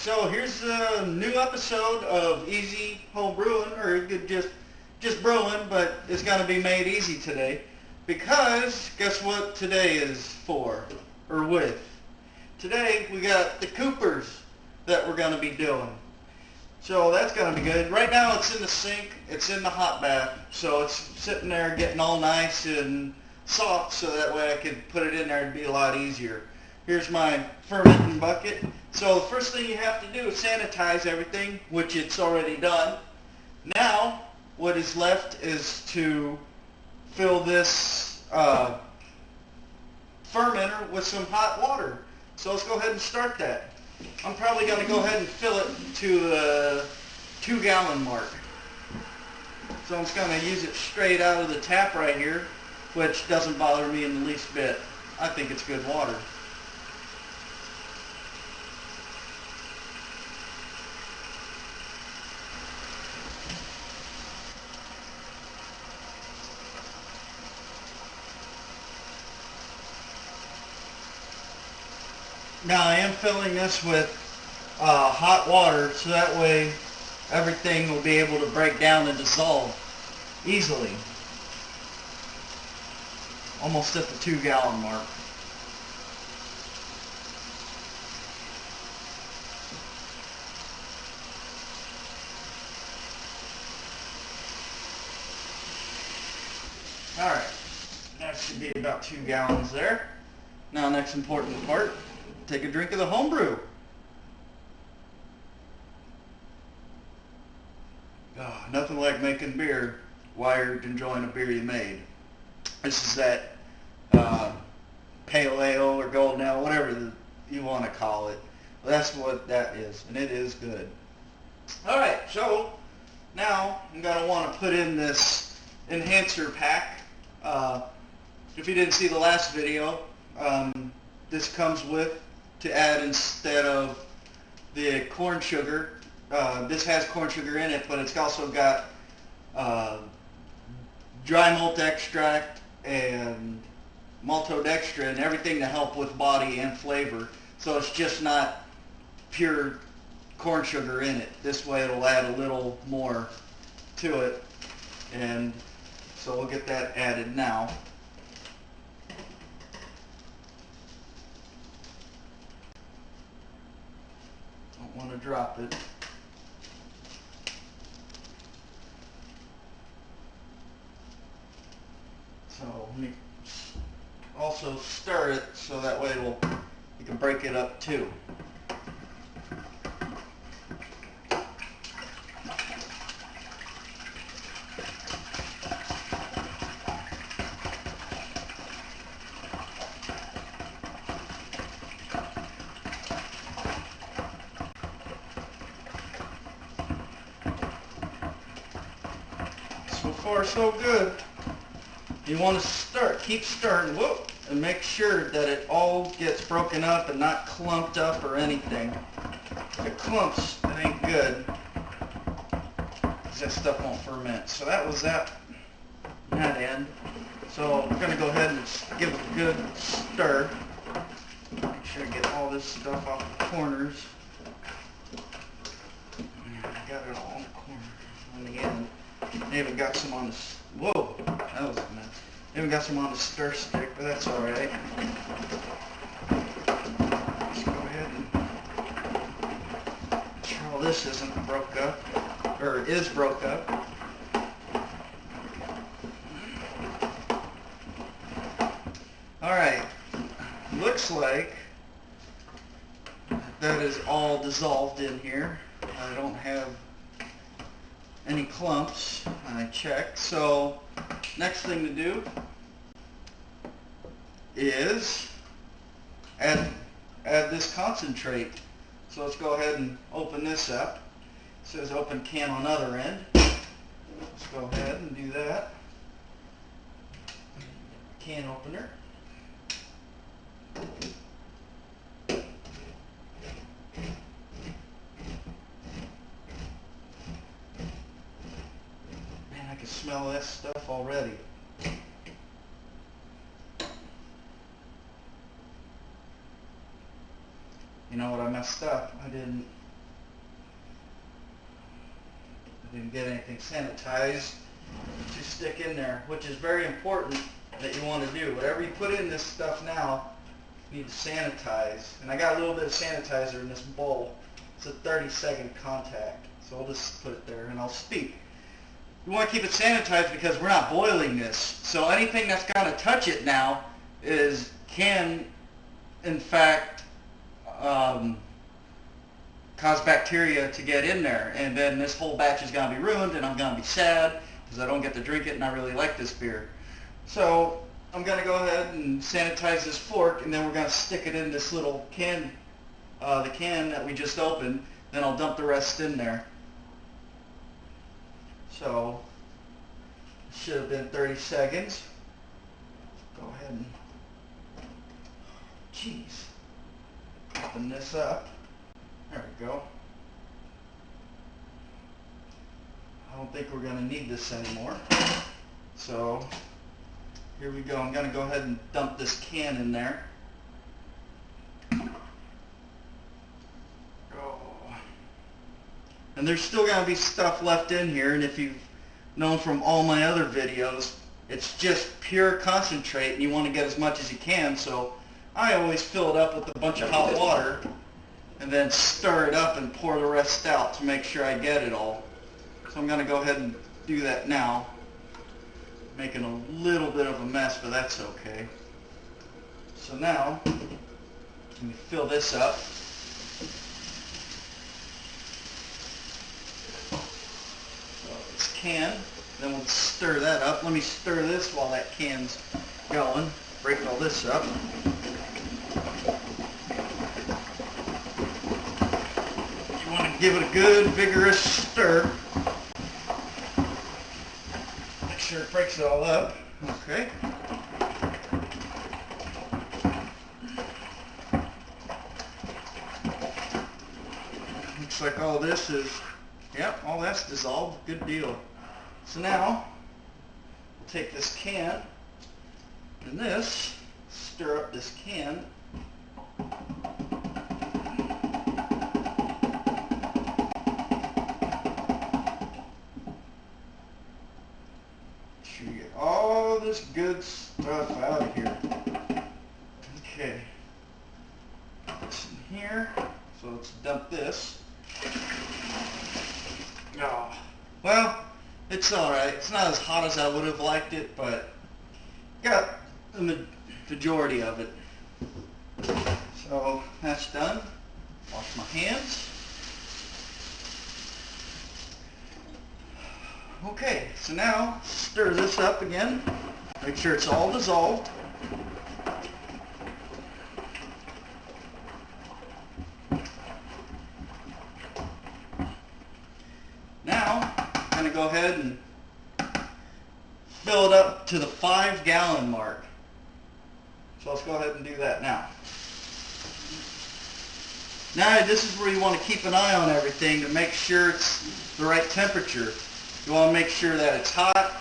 so here's a new episode of Easy Home Brewing, or you could just brewing, but it's going to be made easy today because guess what today is for, or with? Today we got the Coopers that we're going to be doing. So that's going to be good. Right now it's in the sink, it's in the hot bath, so it's sitting there getting all nice and soft so that way I could put it in there and be a lot easier. Here's my fermenting bucket. So the first thing you have to do is sanitize everything, which it's already done. Now what is left is to fill this fermenter with some hot water. So let's go ahead and start that. I'm probably going to go ahead and fill it to the 2-gallon mark. So I'm just going to use it straight out of the tap right here, which doesn't bother me in the least bit. I think it's good water. Now I am filling this with hot water so that way everything will be able to break down and dissolve easily. Almost at the 2-gallon mark. Alright, that should be about 2 gallons there. Now next important part. Take a drink of the homebrew. Oh, nothing like making beer while you're enjoying a beer you made. This is that pale ale or golden ale, whatever you want to call it. Well, that's what that is, and it is good. Alright, so now I'm going to want to put in this enhancer pack. If you didn't see the last video, this comes with to add instead of the corn sugar. This has corn sugar in it, but it's also got dry malt extract and malto dextrin, everything to help with body and flavor. So it's just not pure corn sugar in it. This way it'll add a little more to it, and so we'll get that added now. Don't want to drop it. So let me also stir it so that way you can break it up too. So far so good. You want to keep stirring, whoop, and make sure that it all gets broken up and not clumped up or anything. If it clumps, it ain't good, because that stuff won't ferment. So that was that end. So we're going to go ahead and give it a good stir. Make sure to get all this stuff off the corners. I got it all on the corner, on the end. I even got some on the, whoa, that was a mess. I even got some on the stir stick, but that's alright. Let's go ahead and make sure all this isn't broke up, or is broke up. Alright, looks like that is all dissolved in here. I don't have any clumps. I checked. So next thing to do is add this concentrate. So let's go ahead and open this up. It says open can on other end. Let's go ahead and do that. Can opener. Man, I can smell that stuff already. You know what I messed up? I didn't didn't get anything sanitized to stick in there, which is very important that you want to do. Whatever you put in this stuff now, you need to sanitize. And I got a little bit of sanitizer in this bowl. It's a 30-second contact. So I'll just put it there and I'll speak. You want to keep it sanitized because we're not boiling this. So anything that's going to touch it now can, in fact, cause bacteria to get in there. And then this whole batch is going to be ruined and I'm going to be sad because I don't get to drink it and I really like this beer. So I'm going to go ahead and sanitize this fork, and then we're going to stick it in this little can, the can that we just opened. Then I'll dump the rest in there. So it should have been 30 seconds. Go ahead and, jeez, open this up. There we go. I don't think we're going to need this anymore. So here we go. I'm going to go ahead and dump this can in there. And there's still going to be stuff left in here, and if you've known from all my other videos, it's just pure concentrate and you want to get as much as you can, so I always fill it up with a bunch of hot water and then stir it up and pour the rest out to make sure I get it all. So I'm going to go ahead and do that now. Making a little bit of a mess, but that's okay. So now, let me fill this up. Can, then we'll stir that up. Let me stir this while that can's going. Break all this up. You want to give it a good vigorous stir. Make sure it breaks it all up. Okay. Looks like all this is, yep, all that's dissolved. Good deal. So now, we'll take this can and this, stir up this can. Make sure you get all this good stuff out of here. Okay. Put this in here. So let's dump this. Oh, well, it's alright. It's not as hot as I would have liked it, but got the majority of it. So that's done. Wash my hands. Okay, so now stir this up again. Make sure it's all dissolved. Go ahead and fill it up to the 5-gallon mark. So let's go ahead and do that now. Now this is where you want to keep an eye on everything to make sure it's the right temperature. You want to make sure that it's hot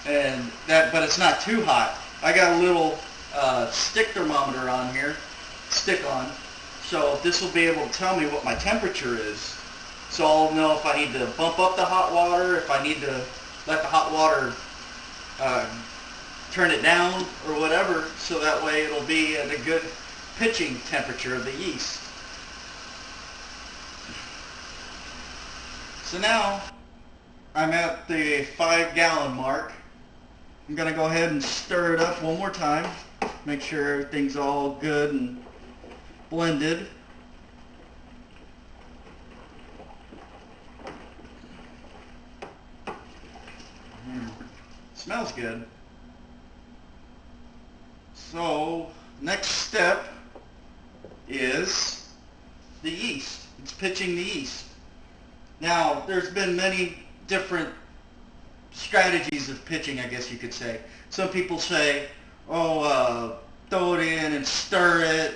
and but it's not too hot. I got a little stick thermometer on here, stick-on, so this will be able to tell me what my temperature is. So I'll know if I need to bump up the hot water, if I need to let the hot water turn it down or whatever, so that way it'll be at a good pitching temperature of the yeast. So now I'm at the 5-gallon mark. I'm going to go ahead and stir it up one more time, make sure everything's all good and blended. Smells good. So next step is the yeast. It's pitching the yeast. Now there's been many different strategies of pitching, I guess you could say. Some people say, oh, throw it in and stir it.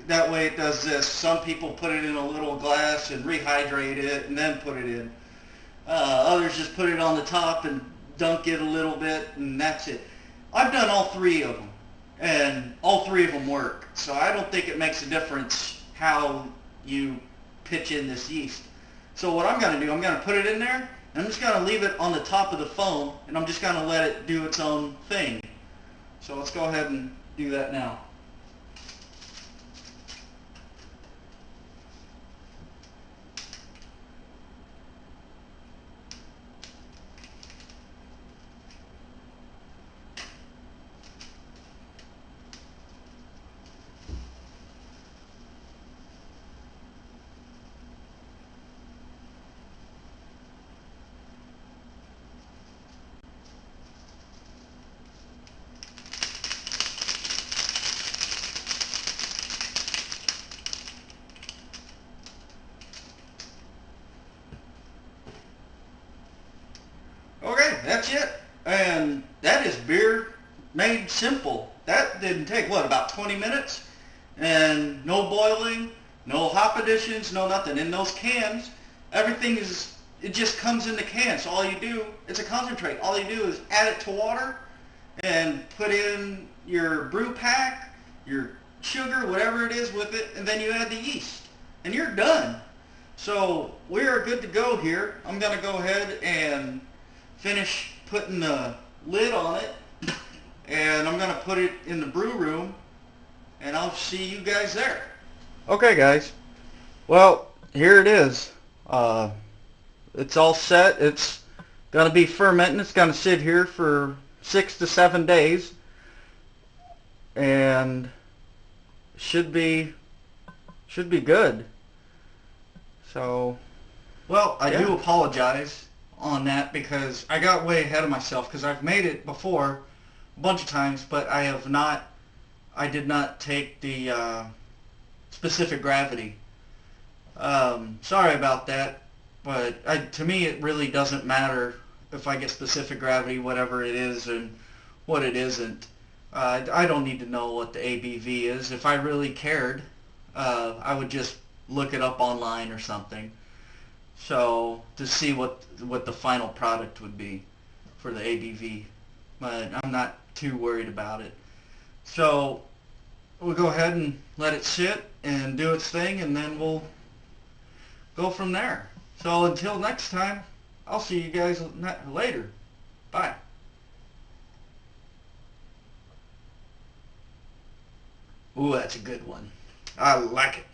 That way it does this. Some people put it in a little glass and rehydrate it and then put it in. Others just put it on the top and dunk it a little bit, and that's it. I've done all three of them, and all three of them work. So I don't think it makes a difference how you pitch in this yeast. So what I'm going to do, I'm going to put it in there, And I'm just going to leave it on the top of the foam, and I'm just going to let it do its own thing. So let's go ahead and do that now. Okay, that's it. And that is beer made simple. That didn't take, what, about 20 minutes? And no boiling, no hop additions, no nothing. In those cans, everything is, it just comes in the can. So all you do, it's a concentrate. All you do is add it to water and put in your brew pack, your sugar, whatever it is with it, and then you add the yeast. And you're done. So we are good to go here. I'm going to go ahead and finish putting the lid on it, and I'm going to put it in the brew room, and I'll see you guys there. Okay guys, well, here it is. It's all set. It's going to be fermenting. It's going to sit here for 6 to 7 days, and should be good. So, well, I do apologize on that because I got way ahead of myself, because I've made it before a bunch of times, but I did not take the specific gravity. Sorry about that, but to me it really doesn't matter if I get specific gravity, whatever it is and what it isn't. I don't need to know what the ABV is. If I really cared, I would just look it up online or something. So to see what the final product would be for the ABV, but I'm not too worried about it. So we'll go ahead and let it sit and do its thing, and then we'll go from there. So until next time, I'll see you guys later. Bye. Ooh, that's a good one. I like it.